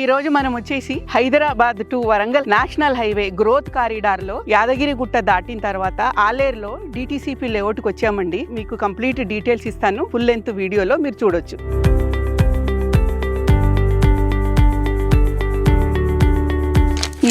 ఈ రోజు మనం వచ్చేసి Hyderabad to Warangal national highway growth corridor లో యాదగిరిగుట్ట దాటిన తర్వాత ఆలేరులో డిటిసిపి లేఅవుట్ కి వచ్చామండి. మీకు కంప్లీట్ డీటెయిల్స్ ఇస్తాను, ఫుల్ లెంత్ వీడియోలో మీరు చూడొచ్చు.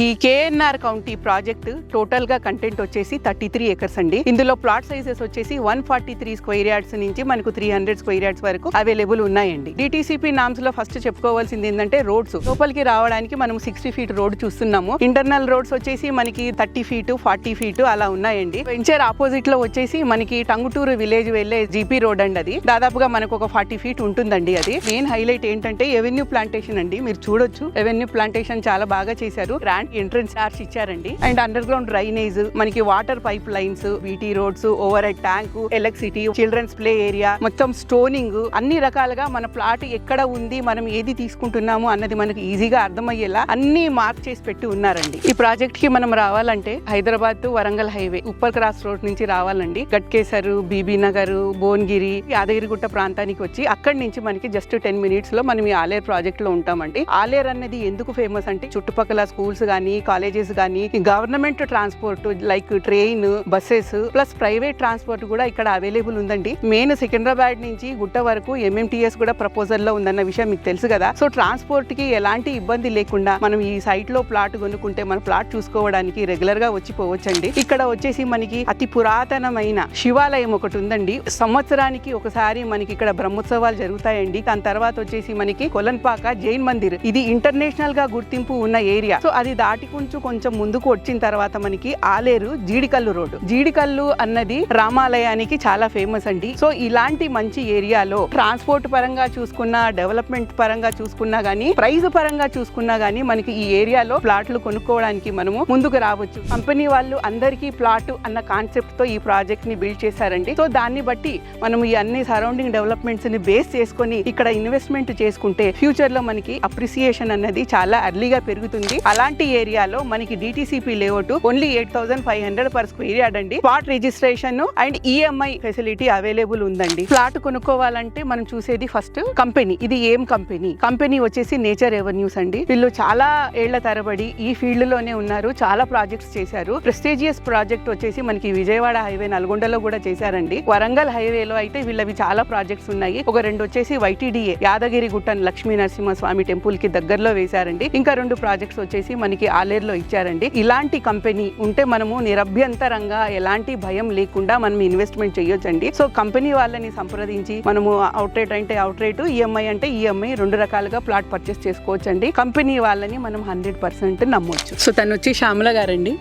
ఈ కేఎన్ఆర్ కౌంటీ ప్రాజెక్ట్ టోటల్ గా కంటెంట్ వచ్చేసి 33 ఏకర్స్ అండి. ఇందులో ప్లాట్ సైజెస్ వచ్చేసి 143 స్క్వేర్ యార్డ్స్ నుంచి మనకు 300 స్క్వేర్ యార్డ్స్ వరకు అవైలబుల్ ఉన్నాయండి. డిటిసిపి నామ్స్ లో ఫస్ట్ చెప్పుకోవాల్సింది ఏంటంటే రోడ్స్. లోపలికి రావడానికి మనం 60 ఫీట్ రోడ్ చూస్తున్నాము. ఇంటర్నల్ రోడ్స్ వచ్చేసి మనకి 30 ఫీట్ 40 ఫీట్ అలా ఉన్నాయండి. వెంచర్ ఆపోజిట్ లో వచ్చేసి మనకి టంగుటూరు విలేజ్ వెళ్లే జీపీ రోడ్ అండి. అది దాదాపుగా మనకు ఒక 40 ఫీట్ ఉంటుందండి. అది మెయిన్ హైలైట్ ఏంటంటే ఎవెన్యూ ప్లాంటేషన్ అండి. మీరు చూడొచ్చు, ఎవెన్యూ ప్లాంటేషన్ చాలా బాగా చేశారు. ఎంట్రన్స్ ఆర్చ్ ఇచ్చారండి. అండ్ అండర్ గ్రౌండ్ డ్రైనేజ్, మనకి water pipe lines, BT roads, overhead tank, electricity, children's play area, మొత్తం స్టోనింగ్, అన్ని రకాలుగా మన ప్లాట్ ఎక్కడ ఉంది, మనం ఏది తీసుకుంటున్నాము అన్నది మనకి ఈజీగా అర్థమయ్యేలా అన్ని మార్క్ చేసి పెట్టి ఉన్నారండి. ఈ ప్రాజెక్ట్ కి మనం రావాలంటే Hyderabad to Warangal highway Uppal cross road నుంచి రావాలండి. గట్కేసర్, బీబీ నగర్, భువనగిరి, యాదగిరిగుట్ట ప్రాంతానికి వచ్చి అక్కడి నుంచి మనకి జస్ట్ 10 మినిట్స్ లో మనం ఈ ఆలేరు ప్రాజెక్ట్ లో ఉంటామండి. ఆలేరు అనేది ఎందుకు ఫేమస్ అంటే చుట్టుపక్కల స్కూల్స్ గానీ, కాలేజెస్ గానీ, government transport like train, buses plus private transport కూడా ఇక్కడ అవైలబుల్ ఉందండి. మెయిన్ సికింద్రాబాద్ నుంచి గుట్ట వరకు ఎంఎంటీఎస్ కూడా ప్రపోజల్ లో ఉందన్న విషయం మీకు తెలుసు కదా. సో ట్రాన్స్పోర్ట్ కి ఎలాంటి ఇబ్బంది లేకుండా మనం ఈ సైట్ లో ప్లాట్ కొనుక్కుంటే మన ప్లాట్ చూసుకోవడానికి రెగ్యులర్ గా వచ్చిపోవచ్చండి. ఇక్కడ వచ్చేసి మనకి అతి పురాతనమైన శివాలయం ఒకటి ఉందండి. సంవత్సరానికి ఒకసారి మనకి ఇక్కడ బ్రహ్మోత్సవాలు జరుగుతాయండి. దాని తర్వాత వచ్చేసి మనకి కొలన్పాక జైన్ మందిర్, ఇది ఇంటర్నేషనల్ గా గుర్తింపు ఉన్న ఏరియా. సో అది దాటికుంటూ కొంచెం ముందుకు వచ్చిన తర్వాత మనకి ఆలేరు జీడికల్లు రోడ్డు. జీడికల్లు అన్నది రామాలయానికి చాలా ఫేమస్ అండి. సో ఇలాంటి మంచి ఏరియాలో ట్రాన్స్పోర్ట్ పరంగా చూసుకున్నా, డెవలప్మెంట్ పరంగా చూసుకున్నా గానీ, ప్రైజ్ పరంగా చూసుకున్నా గానీ మనకి ఈ ఏరియాలో ప్లాట్లు కొనుక్కోవడానికి మనము ముందుకు రావచ్చు. కంపెనీ వాళ్ళు అందరికీ ప్లాట్ అన్న కాన్సెప్ట్ తో ఈ ప్రాజెక్ట్ ని బిల్డ్ చేశారండి. సో దాన్ని బట్టి మనం ఈ అన్ని సరౌండింగ్ డెవలప్మెంట్స్ ని బేస్ చేసుకొని ఇక్కడ ఇన్వెస్ట్మెంట్ చేసుకుంటే ఫ్యూచర్ లో మనకి అప్రిసియేషన్ అన్నది చాలా ఎర్లీగా పెరుగుతుంది. అలాంటి ఏరియాలో మనకి DTCP layout only 8,500 per square yard అండి. Spot registration and EMI facility available ఉందండి. ఫ్లాట్ కొనుక్కోవాలంటే మనం చూసేది ఫస్ట్ కంపెనీ. ఇది ఏం కంపెనీ? కంపెనీ వచ్చేసి నేచర్ రెవెన్యూస్ అండి. వీళ్ళు చాలా ఏళ్ల తరబడి ఈ ఫీల్డ్ లోనే ఉన్నారు. చాలా ప్రాజెక్ట్స్ చేశారు. ప్రెస్టీజియస్ ప్రాజెక్ట్ వచ్చేసి మనకి విజయవాడ హైవే నల్గొండలో కూడా చేశారండి. వరంగల్ హైవేలో అయితే వీళ్ళవి చాలా ప్రాజెక్ట్స్ ఉన్నాయి. ఒక 2 వచ్చేసి వైటీడీఏ యాదగిరిగుట్ట లక్ష్మీ నరసింహస్వామి టెంపుల్ కి దగ్గరలో వేశారండి. ఇంకా 2 ప్రాజెక్ట్స్ వచ్చేసి మనకి ఆలేరులో ఇచ్చారండి. ఇలాంటి కంపెనీ ఉంటే మనము నిరభ్యంతరంగా ఎలాంటి భయం లేకుండా మనం ఇన్వెస్ట్మెంట్ చేయొచ్చండి. సో కంపెనీ వాళ్ళని సంప్రదించి మనము అవుట్ రేట్ అంటే అవుట్ రేట్, ఈఎంఐ అంటే ఈఎంఐ 2 రకాలుగా ప్లాట్ పర్చేస్ చేసుకోవచ్చండి. కంపెనీ వాళ్ళని మనం 100% నమ్మొచ్చు. సో తను వచ్చి శ్యామల గారండి.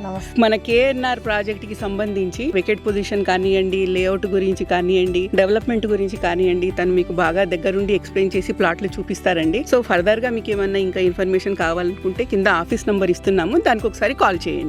మన కేఎన్ఆర్ ప్రాజెక్ట్ కి సంబంధించి వికెట్ పొజిషన్ కానివ్వండి, లేఅవుట్ గురించి కానివ్వండి, డెవలప్మెంట్ గురించి కానివ్వండి, తను మీకు బాగా దగ్గరుండి ఎక్స్ప్లెయిన్ చేసి ప్లాట్లు చూపిస్తారండి. సో ఫర్దర్ గా మీకు ఏమన్నా ఇంకా ఇన్ఫర్మేషన్ కావాలనుకుంటే కింద ఆఫీస్ నంబర్ ఇస్తున్నాము, దానికి ఒకసారి కాల్ చేయండి.